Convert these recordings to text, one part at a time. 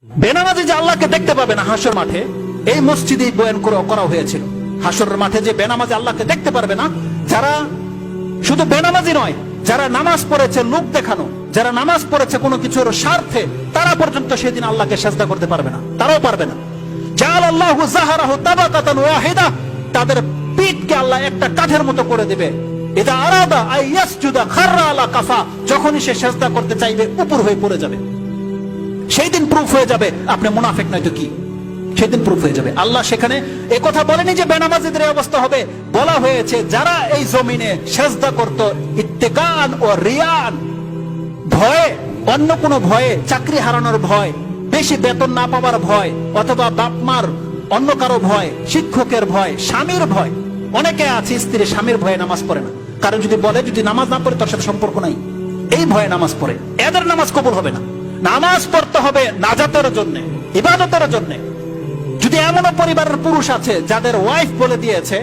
বেনামাজি যে আল্লাহকে দেখতে পাবে না হাসর মাঠে, এই মসজিদেই বয়ান করা হয়েছিল। হাসরের মাঠে যে বেনামাজি আল্লাহকে দেখতে পারবে না, যারা শুধু বেনামাজি নয়, যারা নামাজ পড়েছে লোক দেখানো, যারা নামাজ পড়েছে কোনো কিছুর স্বার্থে, তারা পর্যন্ত সেদিন আল্লাহকে সেজদা করতে পারবে না, তারাও পারবে না। জাআলাল্লাহু যাহরাহু তাবাকাতান ওয়াহিদা, তাদের পিঠকে আল্লাহ একটা কাঠের মতো করে দিবে। ইদা আরাদা আইয়াসজুদা খাররা আলা কাফা, যখনই সে সেজদা করতে চাইবে উপর হয়ে পড়ে যাবে। সেই দিন প্রুফ হয়ে যাবে আপনি মুনাফিক নয় তো কি, সেদিন প্রুফ হয়ে যাবে। আল্লাহ সেখানে এ কথা বলেনি যে বেনামাজিদের অবস্থা হবে, বলা হয়েছে যারা এই জমিনে সেজদা করত ইত্তেকান ও রিয়ান, ভয়ে, অন্য কোনো ভয়ে, চাকরি হারানোর ভয়, বেশি বেতন না পাওয়ার ভয়, অথবা বাপমার অন্য কারো ভয়, শিক্ষকের ভয়, স্বামীর ভয়। অনেকে আছে স্ত্রী স্বামীর ভয়ে নামাজ পড়ে না, কারণ যদি বলে যদি নামাজ না পড়ে তার সাথে সম্পর্ক নাই, এই ভয়ে নামাজ পড়ে। এদের নামাজ কবুল হবে না। নামাজ পড়তে হবে নাজাতের জন্য, ইবাদতের জন্য। যদি এমনও পরিবারের পুরুষ আছে যাদের ওয়াইফ বলে দিয়েছে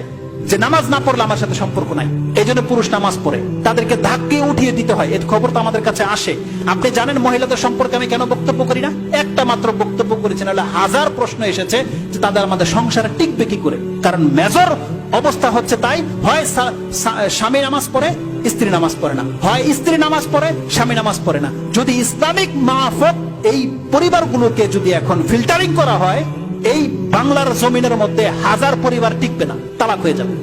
যে নামাজ না পড়লে আমার সাথে সম্পর্ক নাই, এই জন্য পুরুষ নামাজ পড়ে, তাদেরকে ধাক্কে উঠিয়ে দিতে হয়। এর খবর তো আমাদের কাছে আসে। আপনি জানেন মহিলাদের সম্পর্কে আমি কেন বক্তব্য করি না? একটা মাত্র বক্তব্য করেছি, নাহলে হাজার প্রশ্ন এসেছে যে তাদের আমাদের সংসারে টিকবে কি করে। কারণ মেজর অবস্থা হচ্ছে তাই, হয় স্বামী নামাজ পড়ে, স্ত্রী নামাজ পড়ে না, হয় স্ত্রী নামাজ পড়ে, স্বামী নামাজ পড়ে না। যদি ইসলামিক মাহফত এই পরিবারগুলোকে যদি এখন ফিল্টারিং করা হয়, এই বাংলার জমিনের মধ্যে হাজার পরিবার টিকবে না, তালাক হয়ে যাবে।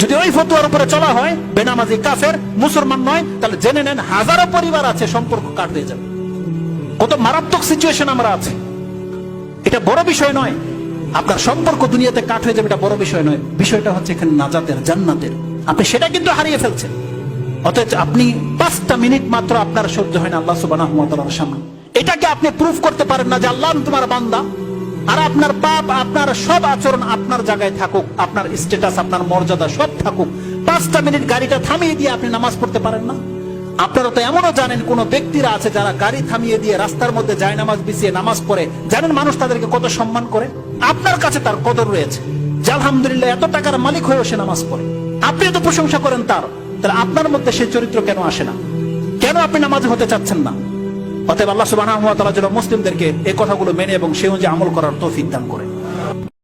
যদি ওই ফতোয়ার উপরে চলা হয় বেনামাজি কাফের, মুসলমান নয়, তাহলে জেনে নেন হাজারো পরিবার আছে সম্পর্ক কাট হয়ে যাবে। কত মারাত্মক সিচুয়েশন আমরা আছে। এটা বড় বিষয় নয়, আপনার সম্পর্ক দুনিয়াতে কাট হয়ে যাবে, এটা বড় বিষয় নয়। বিষয়টা হচ্ছে এখানে নাজাতের, জান্নাতের। আপনি সেটা কিন্তু হারিয়ে ফেলছেন। অথচ আপনি 5টা মিনিট মাত্র আপনার সহ্য হয় না আল্লাহ সুবহানাহু ওয়া তাআলার সামনে। এটাকে আপনি প্রুফ করতে পারেন না যে আল্লাহ তোমার বান্দা, আর আপনার পাপ, আপনার সব আচরণ আপনার জায়গায় থাকুক, আপনার স্ট্যাটাস, আপনার মর্যাদা সব থাকুক, 5টা মিনিট গাড়িটা থামিয়ে দিয়ে আপনি নামাজ পড়তে পারেন না। আপনারা তো এমনও জানেন কোন ব্যক্তিরা আছে যারা গাড়ি থামিয়ে দিয়ে রাস্তার মধ্যে যায় নামাজ বিছিয়ে নামাজ পড়ে, জানেন মানুষ তাদেরকে কত সম্মান করে। আপনার কাছে তার কদর রয়েছে যে আলহামদুলিল্লাহ এত টাকার মালিক হয়েও সে নামাজ পড়ে, আপনি তো প্রশংসা করেন তার, তাহলে আপনার মধ্যে সেই চরিত্র কেন আসে না? কেন আপনি নামাজ হতে চাচ্ছেন না? অতএব আল্লাহ সুবহানাহু ওয়া তাআলা যেন মুসলিমদেরকে এই কথাগুলো মেনে এবং সে অনুযায়ী আমল করার তৌফিক দান করে।